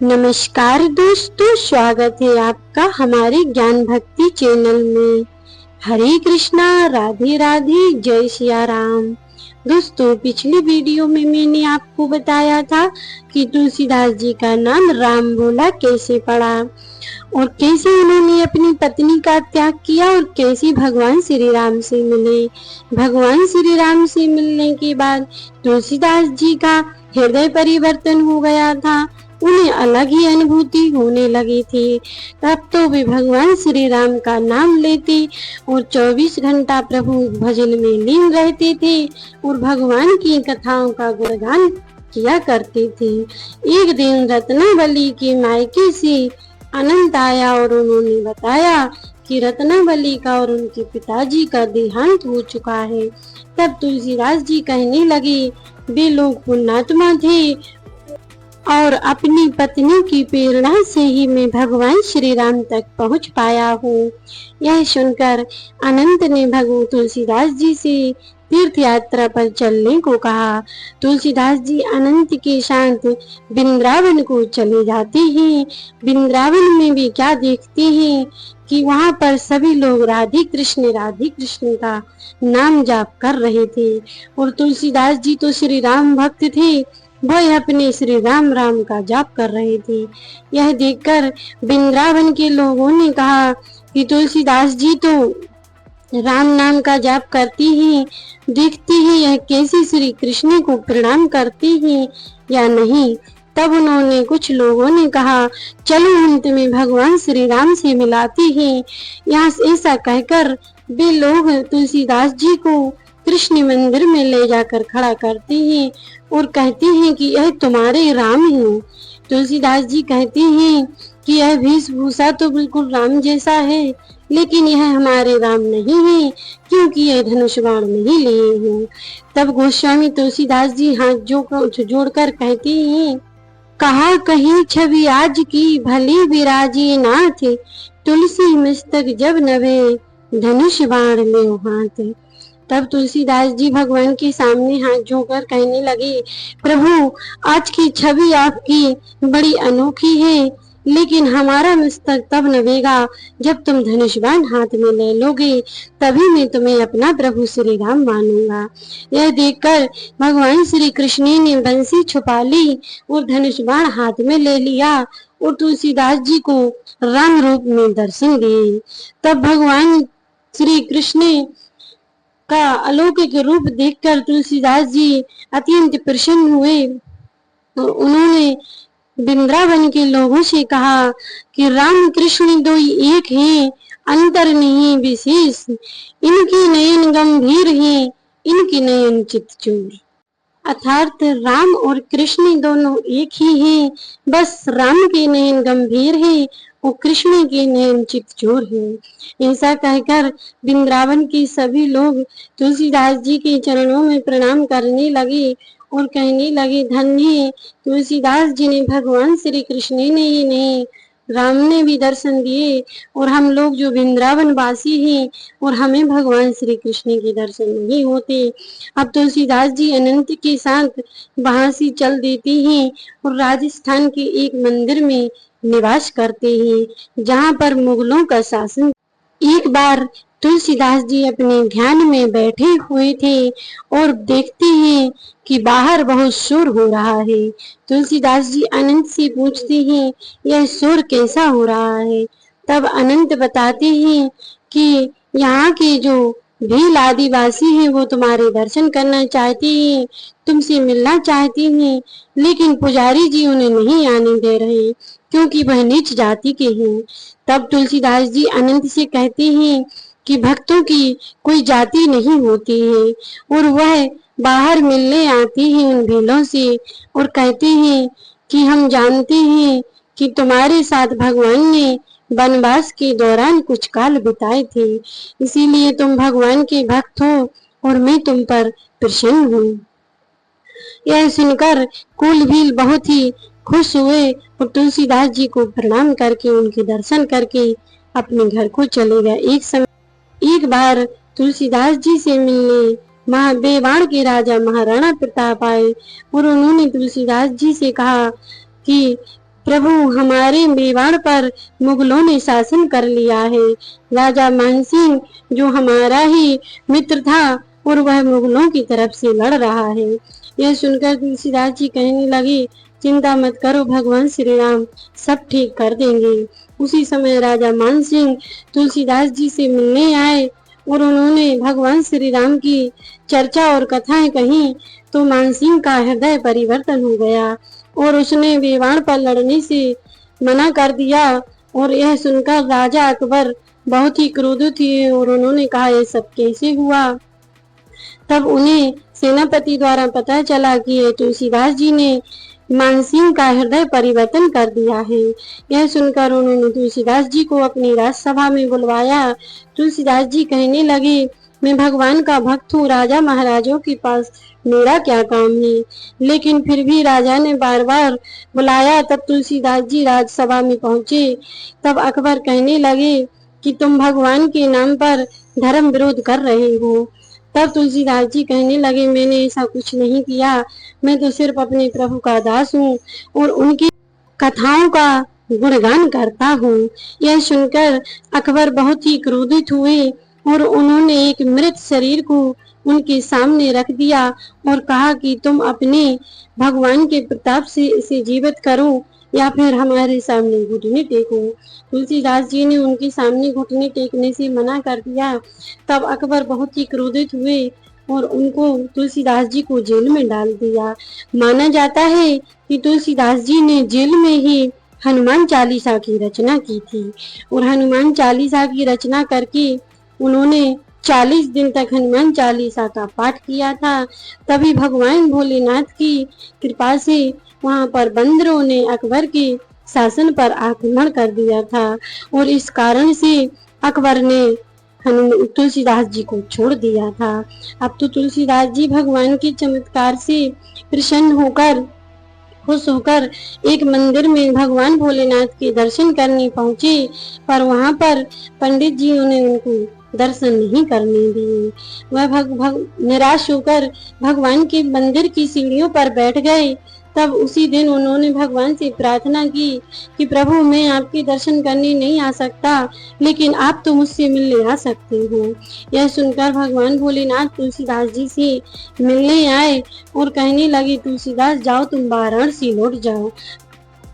नमस्कार दोस्तों, स्वागत है आपका हमारे ज्ञान भक्ति चैनल में। हरे कृष्णा, राधे राधे, जय सिया राम। दोस्तों, पिछली वीडियो में मैंने आपको बताया था कि तुलसीदास जी का नाम राम भोला कैसे पड़ा और कैसे उन्होंने अपनी पत्नी का त्याग किया और कैसे भगवान श्री राम से मिले। भगवान श्री राम से मिलने के बाद तुलसीदास जी का हृदय परिवर्तन हो गया था, उन्हें अलग ही अनुभूति होने लगी थी। तब तो वे भगवान श्री राम का नाम लेते और 24 घंटा प्रभु भजन में लीन रहते थे और भगवान की कथाओं का गुणगान किया करते थे। एक दिन रत्नावली के मायके से अनंत आया और उन्होंने बताया कि रत्नावली का और उनके पिताजी का देहांत हो चुका है। तब तुलसीदास जी कहने लगे, वे लोग पुण्यात्मा थे और अपनी पत्नी की प्रेरणा से ही मैं भगवान श्री राम तक पहुंच पाया हूँ। यह सुनकर अनंत ने भगवान तुलसीदास जी से तीर्थ यात्रा पर चलने को कहा। तुलसीदास जी अनंत के साथ वृंदावन को चले जाते हैं। वृंदावन में भी क्या देखते हैं कि वहाँ पर सभी लोग राधे कृष्ण का नाम जाप कर रहे थे और तुलसीदास जी तो श्री राम भक्त थे, वह अपने श्री राम राम का जाप कर रहे थे। यह देखकर वृंदावन के लोगों ने कहा कि तुलसीदास जी तो राम नाम का जाप करती हैं, देखते हैं यह कैसे श्री कृष्ण को प्रणाम करती हैं या नहीं। तब उन्होंने कुछ लोगों ने कहा, चलो हम तुम्हें भगवान श्री राम से मिलाते हैं। यहाँ ऐसा कहकर वे लोग तुलसीदास जी को कृष्ण मंदिर में ले जाकर खड़ा करते हैं और कहते हैं कि यह तुम्हारे राम हैं। तुलसीदास जी कहते हैं कि यह वेशभूषा तो बिल्कुल राम जैसा है, लेकिन यह हमारे राम नहीं है, क्योंकि यह धनुष बाण नहीं लिए हैं। तब गोस्वामी तुलसीदास जी हाथ जोड़कर कहते हैं, कहा कहीं छवि आज की भली विराजी नाथ, तुलसी मस्तक जब नवे धनुष बाण ले हाथ। तब तुलसीदास जी भगवान के सामने हाथ जोड़कर कहने लगे, प्रभु आज की छवि आपकी बड़ी अनोखी है, लेकिन हमारा मस्तक तब नवेगा जब तुम धनुष बाण हाथ में ले लोगे, तभी मैं तुम्हें अपना प्रभु श्री राम मानूंगा। यह देखकर भगवान श्री कृष्ण ने बंसी छुपा ली और धनुष बाण हाथ में ले लिया और तुलसीदास जी को राम रूप में दर्शन दिए। तब भगवान श्री कृष्ण का अलौकिक रूप देखकर तुलसीदास जी अत्यंत प्रसन्न हुए। उन्होंने वृंदावन के लोगों से कहा कि राम कृष्ण दो एक हैं, अंतर नहीं विशेष, इनकी नयन गंभीर है, इनकी नयन चितचोर। अर्थात राम और कृष्ण दोनों एक ही हैं, बस राम के नयन गंभीर है और कृष्ण के नयन चितचोर है। ऐसा कहकर वृंदावन के सभी लोग तुलसीदास जी के चरणों में प्रणाम करने लगे और कहने लगे, धन्य तुलसीदास जी ने भगवान श्री कृष्ण ने ही नहीं, राम ने भी दर्शन दिए और हम लोग जो वृंदावन वासी हैं और हमें भगवान श्री कृष्ण के दर्शन नहीं होते। अब तुलसीदास जी अनंत के साथ वहां से चल देते हैं और राजस्थान के एक मंदिर में निवास करते हैं, जहां पर मुगलों का शासन। एक बार तुलसीदास जी अपने ध्यान में बैठे हुए थे और देखते हैं कि बाहर बहुत शोर हो रहा है। तुलसीदास जी अनंत से पूछते हैं, यह शोर कैसा हो रहा है। तब अनंत बताते हैं कि यहाँ के जो भील आदिवासी हैं वो तुम्हारे दर्शन करना चाहते हैं, तुमसे मिलना चाहते हैं, लेकिन पुजारी जी उन्हें नहीं आने दे रहे क्योंकि वह नीच जाति के हैं। तब तुलसीदास जी अनंत से कहते हैं कि भक्तों की कोई जाति नहीं होती है और वह बाहर मिलने आती है उन भीलों से और कहते हैं कि हम जानते हैं कि तुम्हारे साथ भगवान ने वनवास के दौरान कुछ काल बिताए थे, इसीलिए तुम भगवान के भक्त हो और मैं तुम पर प्रसन्न हूँ। यह सुनकर कुल भील बहुत ही खुश हुए और तुलसीदास जी को प्रणाम करके उनके दर्शन करके अपने घर को चले गए। एक बार तुलसीदास जी से मिलने बेवाड़ के राजा महाराणा प्रताप आए और उन्होंने तुलसीदास जी से कहा कि प्रभु हमारे मेवाड़ पर मुगलों ने शासन कर लिया है। राजा मानसिंह जो हमारा ही मित्र था और वह मुगलों की तरफ से लड़ रहा है। यह सुनकर तुलसीदास जी कहने लगे, चिंता मत करो, भगवान श्री राम सब ठीक कर देंगे। उसी समय राजा मानसिंह तुलसीदास जी से मिलने आए और उन्होंने भगवान श्री राम की चर्चा और कथाएं कही तो मानसिंह का हृदय परिवर्तन हो गया और उसने मेवाड़ पर लड़ने से मना कर दिया। और यह सुनकर राजा अकबर बहुत ही क्रोधित हुए और उन्होंने कहा, यह सब कैसे हुआ। तब उन्हें सेनापति द्वारा पता चला कि तुलसीदास जी ने मानसिंह का हृदय परिवर्तन कर दिया है। यह सुनकर उन्होंने तुलसीदास जी को अपनी राजसभा में बुलवाया। तुलसीदास जी कहने लगे, मैं भगवान का भक्त हूँ, राजा महाराजों के पास मेरा क्या काम है। लेकिन फिर भी राजा ने बार बार बुलाया। तब तुलसीदास जी राजसभा में पहुंचे। तब अकबर कहने लगे कि तुम भगवान के नाम पर धर्म विरोध कर रहे हो। तब तुलसीदास जी कहने लगे, मैंने ऐसा कुछ नहीं किया, मैं तो सिर्फ अपने प्रभु का दास हूँ और उनकी कथाओं का गुणगान करता हूँ। यह सुनकर अकबर बहुत ही क्रोधित हुए और उन्होंने एक मृत शरीर को उनके सामने रख दिया और कहा कि तुम अपने भगवान के प्रताप से इसे जीवित करो या फिर हमारे सामने घुटने टेको। तुलसीदास जी ने उनके सामने घुटने टेकने से मना कर दिया। तब अकबर बहुत ही क्रोधित हुए और उनको तुलसीदास जी को जेल में डाल दिया। माना जाता है कि तुलसीदास जी ने जेल में ही हनुमान चालीसा की रचना की थी और हनुमान चालीसा की रचना करके उन्होंने 40 दिन तक हनुमान चालीसा का पाठ किया था। तभी भगवान भोलेनाथ की कृपा से वहां पर बंदरों ने अकबर के शासन पर आक्रमण कर दिया था और इस कारण से अकबर ने तुलसीदास जी को छोड़ दिया था। अब तो तुलसीदास जी भगवान के चमत्कार से प्रसन्न होकर खुश होकर एक मंदिर में भगवान भोलेनाथ के दर्शन करने पहुंचे, पर वहां पर पंडित जी ने उनको दर्शन नहीं करने दिए। वह निराश होकर भगवान के मंदिर की सीढ़ियों पर बैठ गए। तब उसी दिन उन्होंने भगवान से प्रार्थना की कि प्रभु, मैं आपके दर्शन करने नहीं आ सकता, लेकिन आप तो मुझसे मिलने आ सकते हो। यह सुनकर भगवान भोलेनाथ तुलसीदास जी से मिलने आए और कहने लगे, तुलसीदास जाओ, तुम वाराणसी लौट जाओ।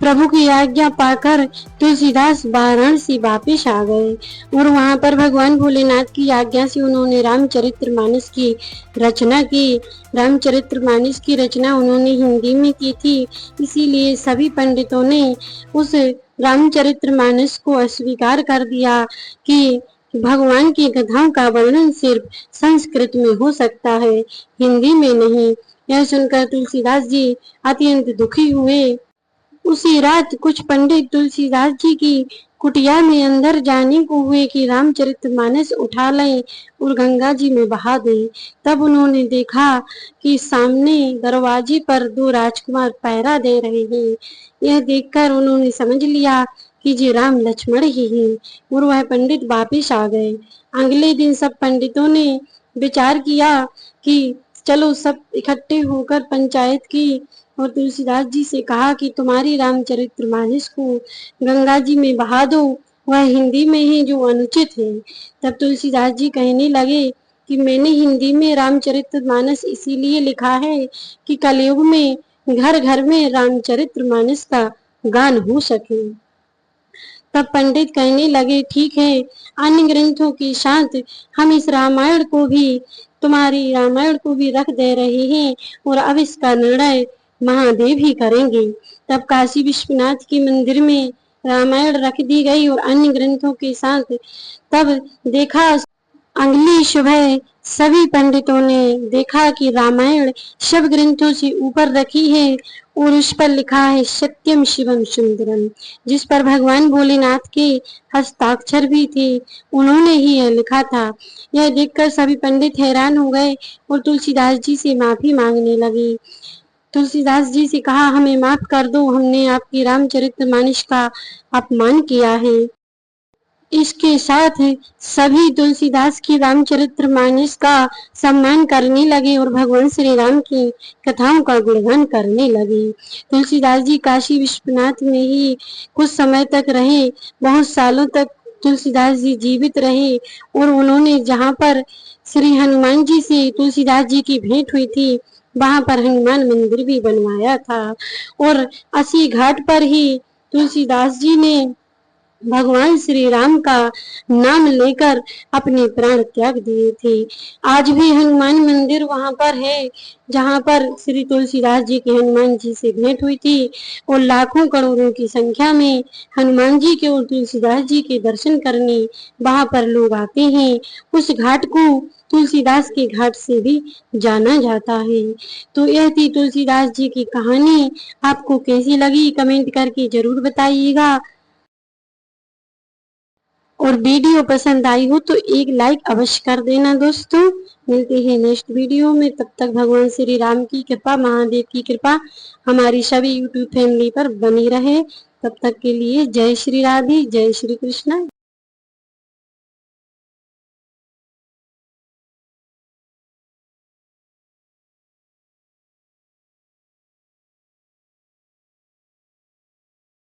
प्रभु की आज्ञा पाकर तुलसीदास वाराणसी वापिस आ गए और वहां पर भगवान भोलेनाथ की आज्ञा से उन्होंने रामचरितमानस की रचना की। रामचरितमानस की रचना उन्होंने हिंदी में की थी, इसीलिए सभी पंडितों ने उस रामचरितमानस को अस्वीकार कर दिया कि भगवान की कथाओं का वर्णन सिर्फ संस्कृत में हो सकता है, हिंदी में नहीं। यह सुनकर तुलसीदास जी अत्यंत दुखी हुए। उसी रात कुछ पंडित तुलसीदास जी की कुटिया में अंदर जाने को हुए कि रामचरितमानस उठा लें और गंगा जी में बहा दें। तब उन्होंने देखा कि सामने दरवाजे पर 2 राजकुमार पहरा दे रहे हैं। यह देखकर उन्होंने समझ लिया कि ये राम लक्ष्मण ही हैं और वह पंडित वापिस आ गए। अगले दिन सब पंडितों ने विचार किया कि चलो सब इकट्ठे होकर पंचायत की और तुलसीदास जी से कहा कि तुम्हारी रामचरितमानस को गंगा जी में बहा दो, वह हिंदी में है जो अनुचित है। तब तुलसीदास जी कहने लगे कि मैंने हिंदी में रामचरितमानस इसीलिए लिखा है कि कलयुग में घर घर में रामचरितमानस का गान हो सके। तब पंडित कहने लगे, ठीक है, अन्य ग्रंथों के साथ हम इस रामायण को भी, तुम्हारी रामायण को भी रख दे रहे हैं और अब इसका निर्णय महादेव ही करेंगे। तब काशी विश्वनाथ के मंदिर में रामायण रख दी गई और अन्य ग्रंथों के साथ। तब देखा अगली सुबह सभी पंडितों ने देखा कि रामायण सब ग्रंथों से ऊपर रखी है और उस पर लिखा है सत्यम शिवम सुंदरम, जिस पर भगवान भोलेनाथ के हस्ताक्षर भी थे, उन्होंने ही यह लिखा था। यह देखकर सभी पंडित हैरान हो गए और तुलसीदास जी से माफी मांगने लगे। तुलसीदास जी से कहा, हमें माफ कर दो, हमने आपकी रामचरितमानस का अपमान किया है। इसके साथ सभी तुलसीदास की रामचरित्र मानस का सम्मान करने लगे और भगवान श्री राम की कथाओं का गुणगान करने लगे। तुलसीदास जी काशी विश्वनाथ में ही कुछ समय तक रहे, बहुत सालों तक तुलसीदास जी जीवित रहे और उन्होंने जहाँ पर श्री हनुमान जी से तुलसीदास जी की भेंट हुई थी वहां पर हनुमान मंदिर भी बनवाया था और अस्सी घाट पर ही तुलसीदास जी ने भगवान श्री राम का नाम लेकर अपने प्राण त्याग दिए थे। आज भी हनुमान मंदिर वहां पर है जहां पर श्री तुलसीदास जी की हनुमान जी से भेंट हुई थी और लाखों करोड़ों की संख्या में हनुमान जी के और तुलसीदास जी के दर्शन करने वहां पर लोग आते हैं। उस घाट को तुलसीदास के घाट से भी जाना जाता है। तो यह थी तुलसीदास जी की कहानी। आपको कैसी लगी कमेंट करके जरूर बताइएगा और वीडियो पसंद आई हो तो एक लाइक अवश्य कर देना दोस्तों। मिलते हैं नेक्स्ट वीडियो में, तब तक भगवान श्री राम की कृपा, महादेव की कृपा हमारी सभी यूट्यूब फैमिली पर बनी रहे। तब तक के लिए जय श्री राधे, जय श्री कृष्ण।